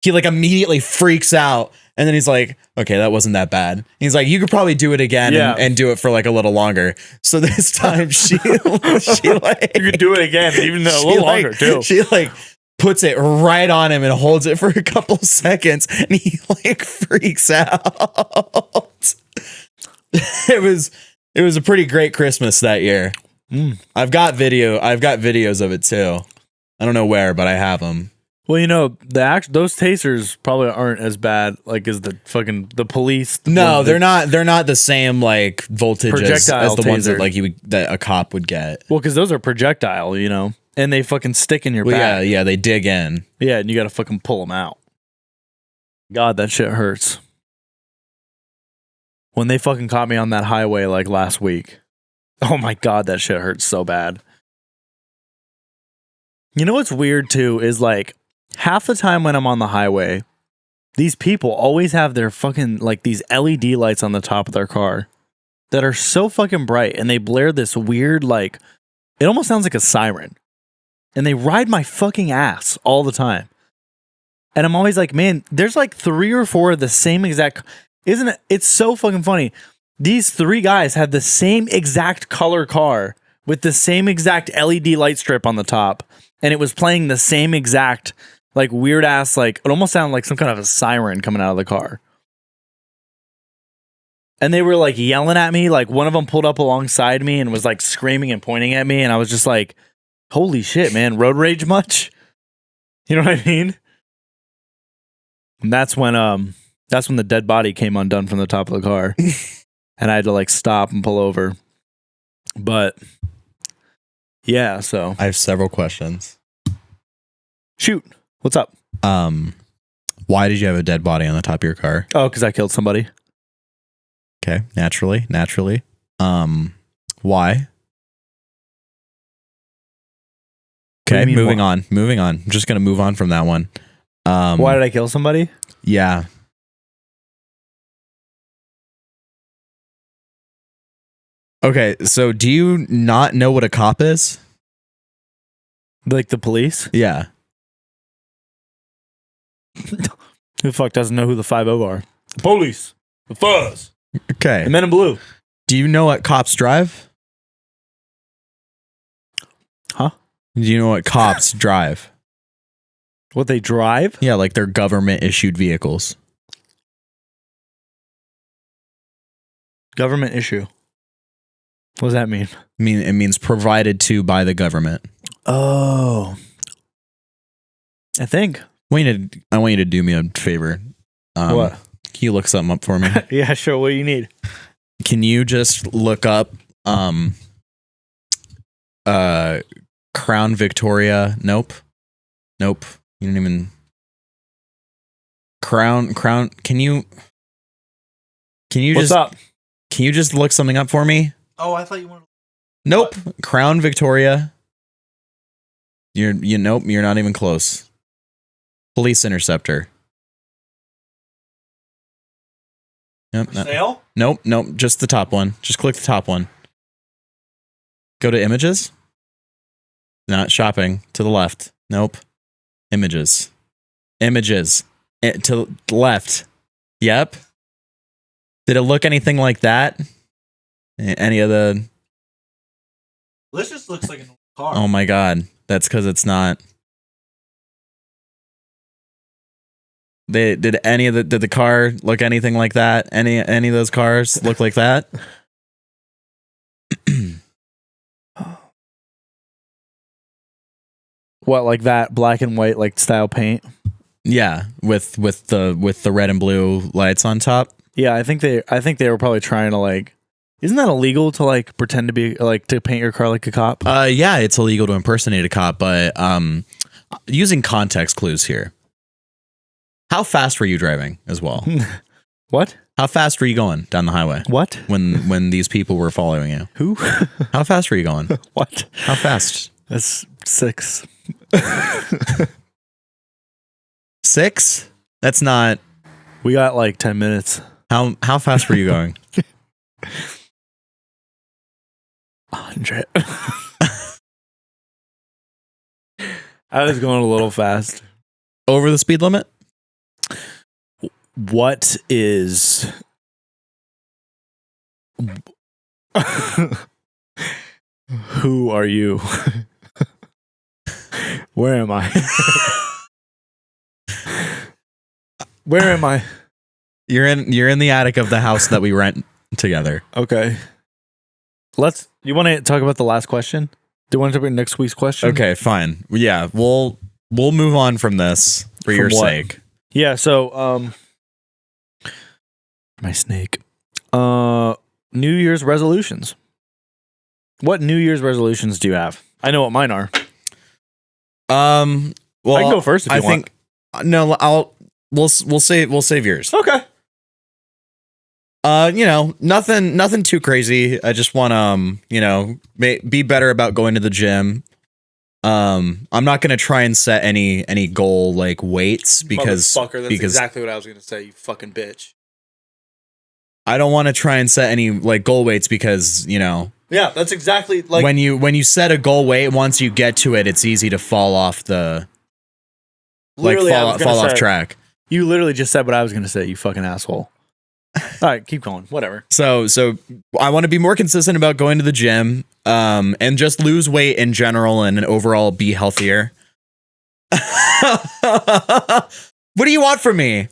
immediately freaks out. And then he's like, okay, that wasn't that bad. He's like, you could probably do it again and do it for like a little longer. So this time she like, You could do it again, even though a little longer too. She like puts it right on him and holds it for a couple seconds, and he like freaks out. It was It was a pretty great Christmas that year. Mm. I've got videos of it too. I don't know where, but I have them. Well, those tasers probably aren't as bad like as the police. No, they're not. They're not the same like voltage as the ones that that a cop would get. Well, because those are projectile, and they fucking stick in your back. Yeah, they dig in. Yeah, and you got to fucking pull them out. God, that shit hurts. When they fucking caught me on that highway like last week. Oh my God, that shit hurts so bad. You know what's weird too is like half the time when I'm on the highway, these people always have their fucking like these LED lights on the top of their car that are so fucking bright, and they blare this weird like, it almost sounds like a siren, and they ride my fucking ass all the time. And I'm always like, man, there's like 3 or 4 of the same exact, isn't it? It's so fucking funny. These 3 guys had the same exact color car with the same exact LED light strip on the top. And it was playing the same exact, like, weird ass, like, it almost sounded like some kind of a siren coming out of the car. And they were, like, yelling at me. Like, one of them pulled up alongside me and was, like, screaming and pointing at me. And I was just like, holy shit, man. Road rage much? You know what I mean? And that's when the dead body came undone from the top of the car. And I had to, like, stop and pull over. But... yeah, so I have several questions. Shoot. What's up? Why did you have a dead body on the top of your car? Oh, because I killed somebody. Okay, naturally. Why? Okay, moving on. I'm just gonna move on from that one. Why did I kill somebody? Yeah. Okay, so do you not know what a cop is? Like the police? Yeah. Who the fuck doesn't know who the 5-0 are? The police. The fuzz. Okay. The men in blue. Do you know what cops drive? Huh? Do you know what cops drive? What they drive? Yeah, like they're government issued vehicles. Government issue. What does that mean? It means provided to by the government. Oh. I think. I want you to do me a favor. What? Can you look something up for me? Yeah, sure. What do you need? Can you just look up Crown Victoria? Nope. You didn't even Crown can you What's up? Can you just look something up for me? Oh, I thought you wanted. Nope. What? Crown Victoria. You're not even close. Police interceptor. Yep. Sale? Nope. Just the top one. Just click the top one. Go to images. Not shopping. To the left. Nope. Images. To the left. Yep. Did it look anything like that? Any of the... This just looks like a car. Oh my god. That's because it's not... Did the car look anything like that? Any of those cars look like that? What, like that black and white like style paint? Yeah, with the red and blue lights on top. Yeah, I think they were probably trying to like. Isn't that illegal to like pretend to be like to paint your car like a cop? Yeah, it's illegal to impersonate a cop, but using context clues here. How fast were you driving as well? What? How fast were you going down the highway? What? When these people were following you? Who? How fast were you going? What? How fast? That's 6. 6? That's not. We got like 10 minutes. How fast were you going? 100. I was going a little fast. Over the speed limit? What is... Who are you? Where am I? Where am I? You're in the attic of the house that we rent together. Okay. You want to talk about the last question? Do you want to talk about next week's question? Okay, fine. Yeah, we'll move on from this for your sake. Yeah, so my snake. New Year's resolutions. What New Year's resolutions do you have? I know what mine are. Well, I can go first if you want. No, we'll save yours. Okay. Nothing too crazy. I just want to be better about going to the gym. I'm not going to try and set any goal like weights because exactly what I was going to say, you fucking bitch. I don't want to try and set any like goal weights because, Yeah, that's exactly like when you set a goal weight, once you get to it, it's easy to fall off fall off track. You literally just said what I was going to say, you fucking asshole. All right, keep going. Whatever. So I want to be more consistent about going to the gym, and just lose weight in general and overall be healthier. What do you want from me?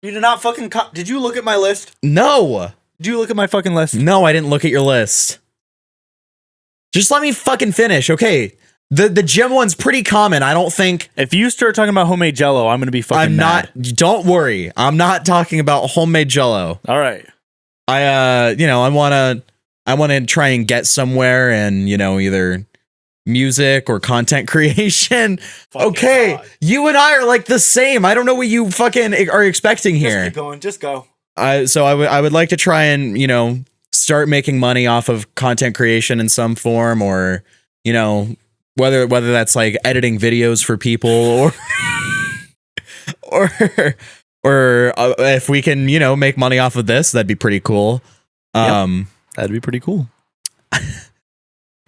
You did not fucking. Did you look at my list? No. Did you look at my fucking list? No, I didn't look at your list. Just let me fucking finish, okay? The gym one's pretty common. I don't think if you start talking about homemade Jello, I'm gonna be fucking mad. Don't worry. I'm not talking about homemade Jello. All right. I wanna try and get somewhere and either music or content creation. Fucking okay, God. You and I are like the same. I don't know what you fucking are expecting here. Just keep going. Just go. So I would like to try and start making money off of content creation in some form, or whether that's like editing videos for people or if we can make money off of this, that'd be pretty cool. That'd be pretty cool.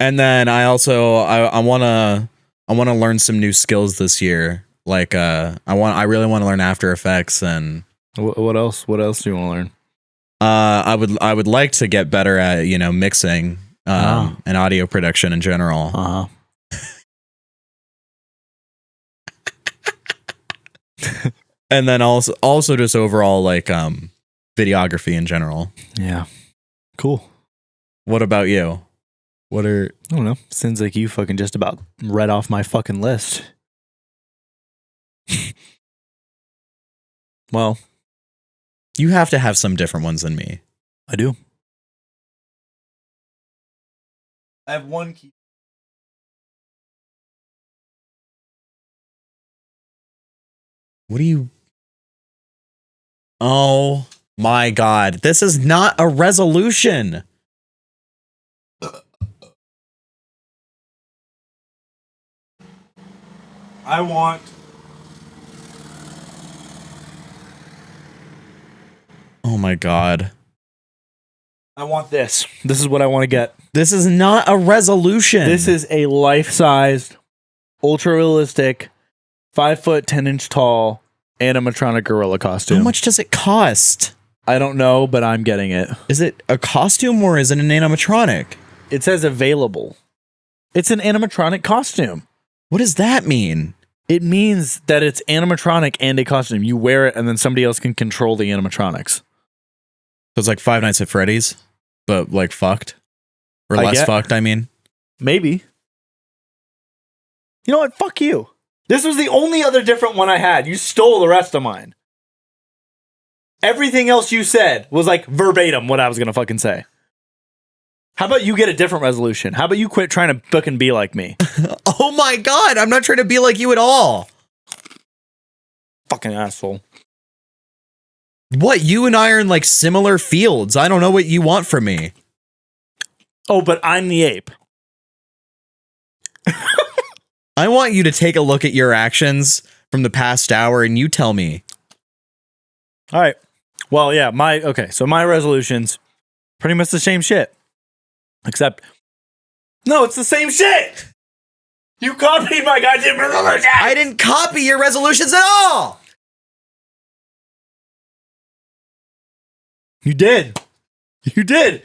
And then I also I want to learn some new skills this year. Like I really want to learn After Effects. And what else do you want to learn? I would like to get better at mixing and audio production in general. And then also just overall like videography in general. Yeah. Cool. What about you? I don't know. Seems like you fucking just about read off my fucking list. Well, you have to have some different ones than me. I do. I have one key. What do you... Oh my God. This is not a resolution. I want... Oh my God. I want this. This is what I want to get. This is not a resolution. This is a life-sized, ultra-realistic, 5 foot 10 inch tall animatronic gorilla costume. How much does it cost? I don't know, but I'm getting it. Is it a costume or is it an animatronic? It says available. It's an animatronic costume. What does that mean? It means that it's animatronic and a costume. You wear it and then somebody else can control the animatronics. So it's like Five Nights at Freddy's, but like fucked? Or less fucked, I mean? Maybe. You know what? Fuck you. This was the only other different one I had. You stole the rest of mine. Everything else you said was like verbatim what I was going to fucking say. How about you get a different resolution? How about you quit trying to fucking be like me? Oh my God, I'm not trying to be like you at all. Fucking asshole. What? You and I are in like similar fields. I don't know what you want from me. Oh, but I'm the ape. I want you to take a look at your actions from the past hour and you tell me. All right. Well, yeah, so my resolutions, pretty much the same shit. Except, no, it's the same shit! You copied my goddamn resolutions! I didn't copy your resolutions at all! You did. You did.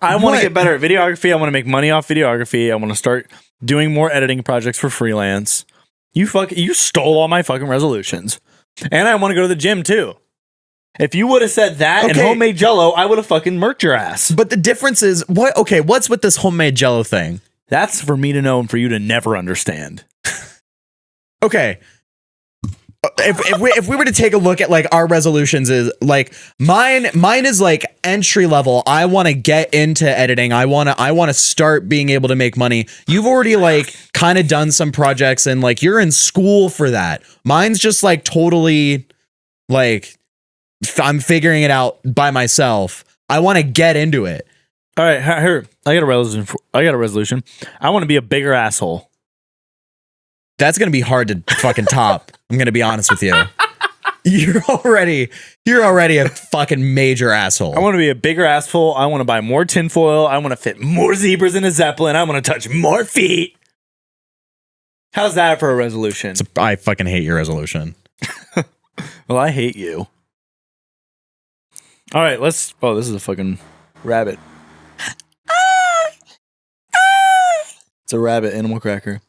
I want to get better at videography. I want to make money off videography. I want to start doing more editing projects for freelance. You stole all my fucking resolutions. And I want to go to the gym too. If you would have said that and homemade Jello, I would have fucking murked your ass. But the difference is what? Okay, what's with this homemade Jello thing? That's for me to know and for you to never understand. Okay. If we were to take a look at like our resolutions, is like mine is like entry level. I want to get into editing. I want to start being able to make money. You've already like kind of done some projects and like you're in school for that. Mine's just like totally like I'm figuring it out by myself. I want to get into it. All right, here. I got a resolution. I want to be a bigger asshole. That's going to be hard to fucking top. I'm going to be honest with you. You're already a fucking major asshole. I want to be a bigger asshole. I want to buy more tinfoil. I want to fit more zebras in a Zeppelin. I want to touch more feet. How's that for a resolution? I fucking hate your resolution. Well, I hate you. All right, this is a fucking rabbit. It's a rabbit animal cracker.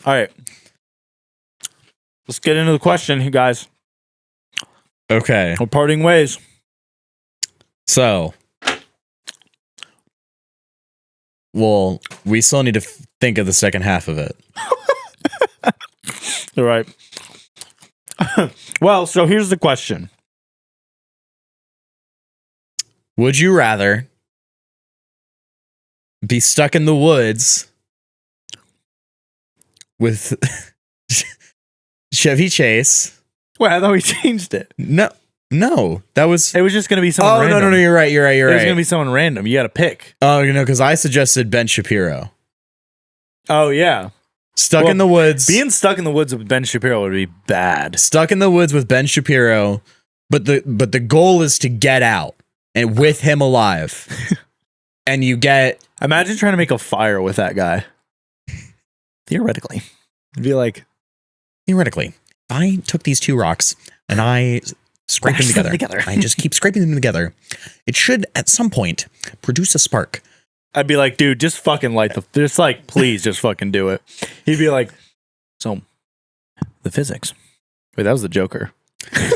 All right. Let's get into the question, you guys. Okay. We're parting ways. So, well, we still need to think of the second half of it. All right. Well, so here's the question. Would you rather be stuck in the woods with Chevy Chase? Wait, I thought we changed it. No, that was. It was just going to be someone random. No, you're right. It was going to be someone random. You got to pick. Oh, because I suggested Ben Shapiro. Oh, yeah. Stuck in the woods. Being stuck in the woods with Ben Shapiro would be bad. Stuck in the woods with Ben Shapiro, but the goal is to get out and with him alive. And you get... Imagine trying to make a fire with that guy. Theoretically. It'd be like... Theoretically. I took these two rocks and I scraped them together. I just keep scraping them together. It should, at some point, produce a spark. I'd be like, dude, just fucking light the... Just like, please, just fucking do it. He'd be like, so, the physics. Wait, that was the Joker.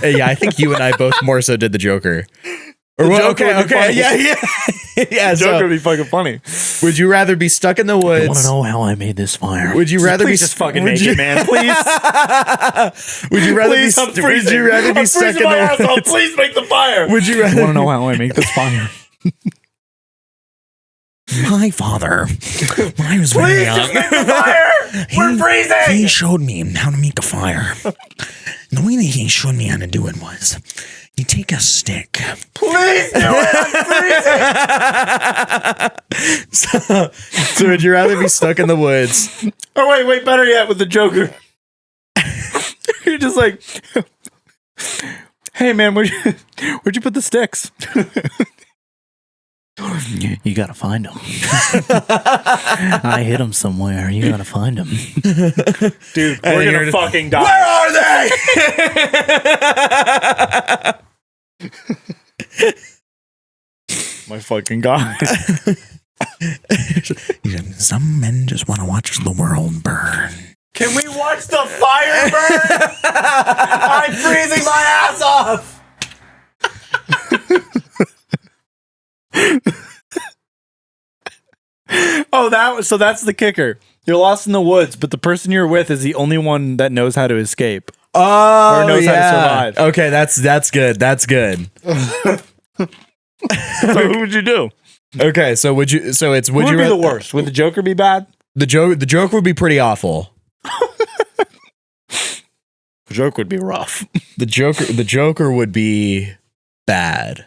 Yeah, I think you and I both more so did the Joker. Okay. Yeah. Yeah, Joker would be fucking funny. Would you rather be stuck in the woods? I want to know how I made this fire. Would you rather please just fucking make it, man? Please. Would you rather please, be? Would you rather be stuck in the woods? Please make the fire. Would you rather? I want to know how I make this fire. My father, when I was really young, just make the fire. We're freezing. He showed me how to make a fire. The way that he showed me how to do it was, you take a stick. Please do it. I'm freezing. So would you rather be stuck in the woods? Oh wait, better yet, with the Joker. You're just like, hey man, where'd you put the sticks? You gotta find them. I hid them somewhere. You gotta find them. Dude, we're gonna fucking die. Where are they? My fucking God. Some men just want to watch the world burn. Can we watch the fire burn? I'm freezing my ass off. So that's the kicker. You're lost in the woods, but the person you're with is the only one that knows how to escape. Oh, or knows how to survive. Okay, that's good. That's good. So who would you do? Okay, so would you? So it's would who you be the worst? Would the Joker be bad? The Joker would be pretty awful. The Joker would be rough. The Joker would be bad.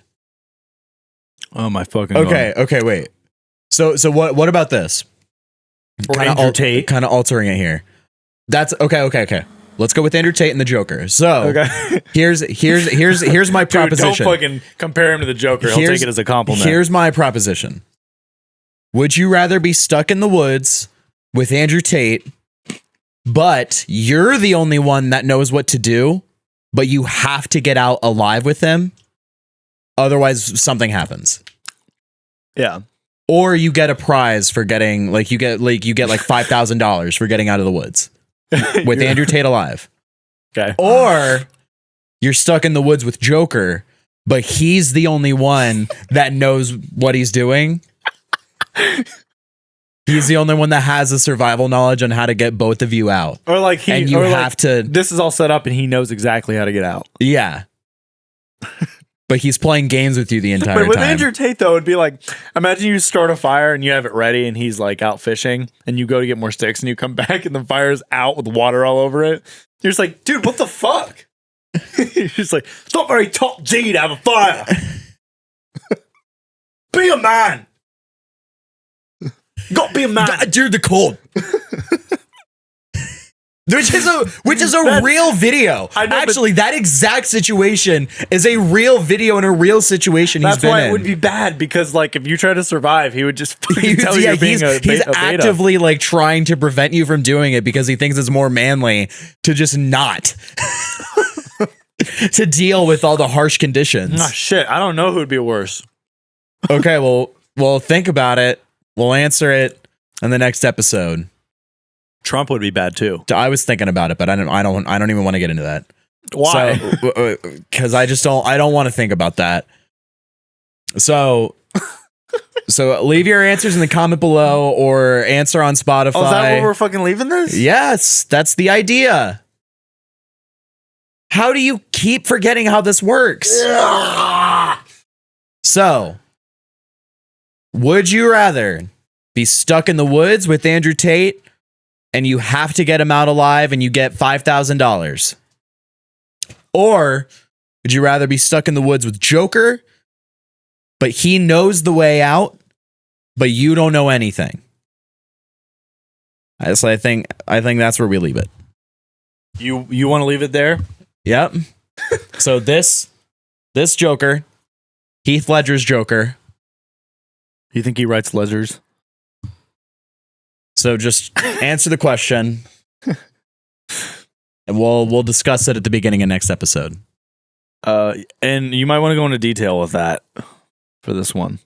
Oh my fucking God. Okay, wait. So what about this? Kind of altering it here. That's okay. Let's go with Andrew Tate and the Joker. So here's my proposition. Dude, don't fucking compare him to the Joker. He'll take it as a compliment. Here's my proposition. Would you rather be stuck in the woods with Andrew Tate, but you're the only one that knows what to do, but you have to get out alive with him? Otherwise, something happens. Yeah. Or you get a prize for getting you get $5,000 for getting out of the woods. with Andrew Tate alive. Okay. Or you're stuck in the woods with Joker, but he's the only one that knows what he's doing. He's the only one that has the survival knowledge on how to get both of you out. Or like and you have to. This is all set up and he knows exactly how to get out. Yeah. But he's playing games with you the entire time. But with time. Andrew Tate, though, it'd be like, imagine you start a fire and you have it ready and he's like out fishing and you go to get more sticks and you come back and the fire's out with water all over it. You're just like, dude, what the fuck? You're just like, it's not very top G to have a fire. Be a man. You gotta be a man. Dude, the cold. Which is a real video. Actually, that exact situation is a real video in a real situation he's been in. That's why it would be bad, because like if you try to survive, he would just fucking tell you you're being a he's beta. Actively like trying to prevent you from doing it because he thinks it's more manly to just not to deal with all the harsh conditions. Oh, shit, I don't know who'd be worse. Okay, well, think about it. We'll answer it in the next episode. Trump would be bad too. I was thinking about it, but I don't even want to get into that. Why? Because I don't want to think about that. So leave your answers in the comment below or answer on Spotify. Oh, is that where we're fucking leaving this? Yes, that's the idea. How do you keep forgetting how this works? So, would you rather be stuck in the woods with Andrew Tate and you have to get him out alive and you get $5,000? Or would you rather be stuck in the woods with Joker, but he knows the way out, but you don't know anything? I think that's where we leave it. You want to leave it there? Yep. So this Joker, Heath Ledger's Joker. You think he writes ledgers? So just answer the question, and we'll discuss it at the beginning of next episode. And you might want to go into detail with that for this one.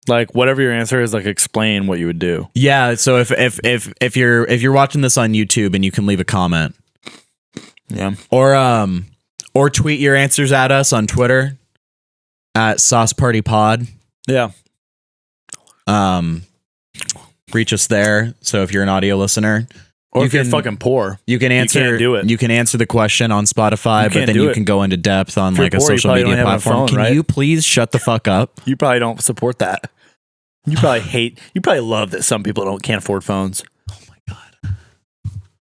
Like whatever your answer is, like explain what you would do. Yeah. So if you're watching this on YouTube and you can leave a comment, yeah, or tweet your answers at us on Twitter at Sauce Party Pod. Yeah. Reach us there. So if you're an audio listener, or if you're fucking poor, you can answer. You can't do it. You can answer the question on Spotify, but then you can go into depth on like a social media platform. Can you please shut the fuck up? You probably don't support that. You probably love that some people can't afford phones. Oh my god.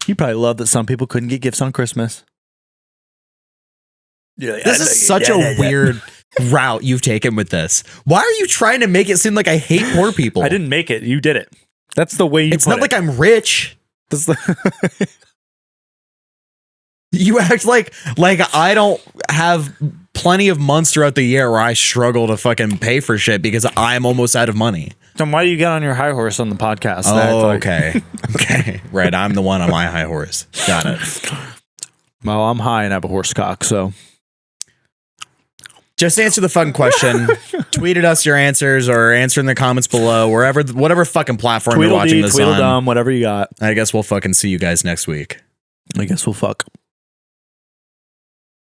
You probably love that some people couldn't get gifts on Christmas. Like, this is such a weird route you've taken with this. Why are you trying to make it seem like I hate poor people? I didn't make it. You did it. That's the way you It's not like I'm rich. You act like I don't have plenty of months throughout the year where I struggle to fucking pay for shit because I'm almost out of money. Then why do you get on your high horse on the podcast? Oh, okay. Okay. Right. I'm the one on my high horse. Got it. Well, I'm high and have a horse cock, so. Just answer the fucking question. Tweet at us your answers or answer in the comments below, whatever fucking platform you're watching this on. Tweedledum, whatever you got. I guess we'll fucking see you guys next week. I guess we'll fuck.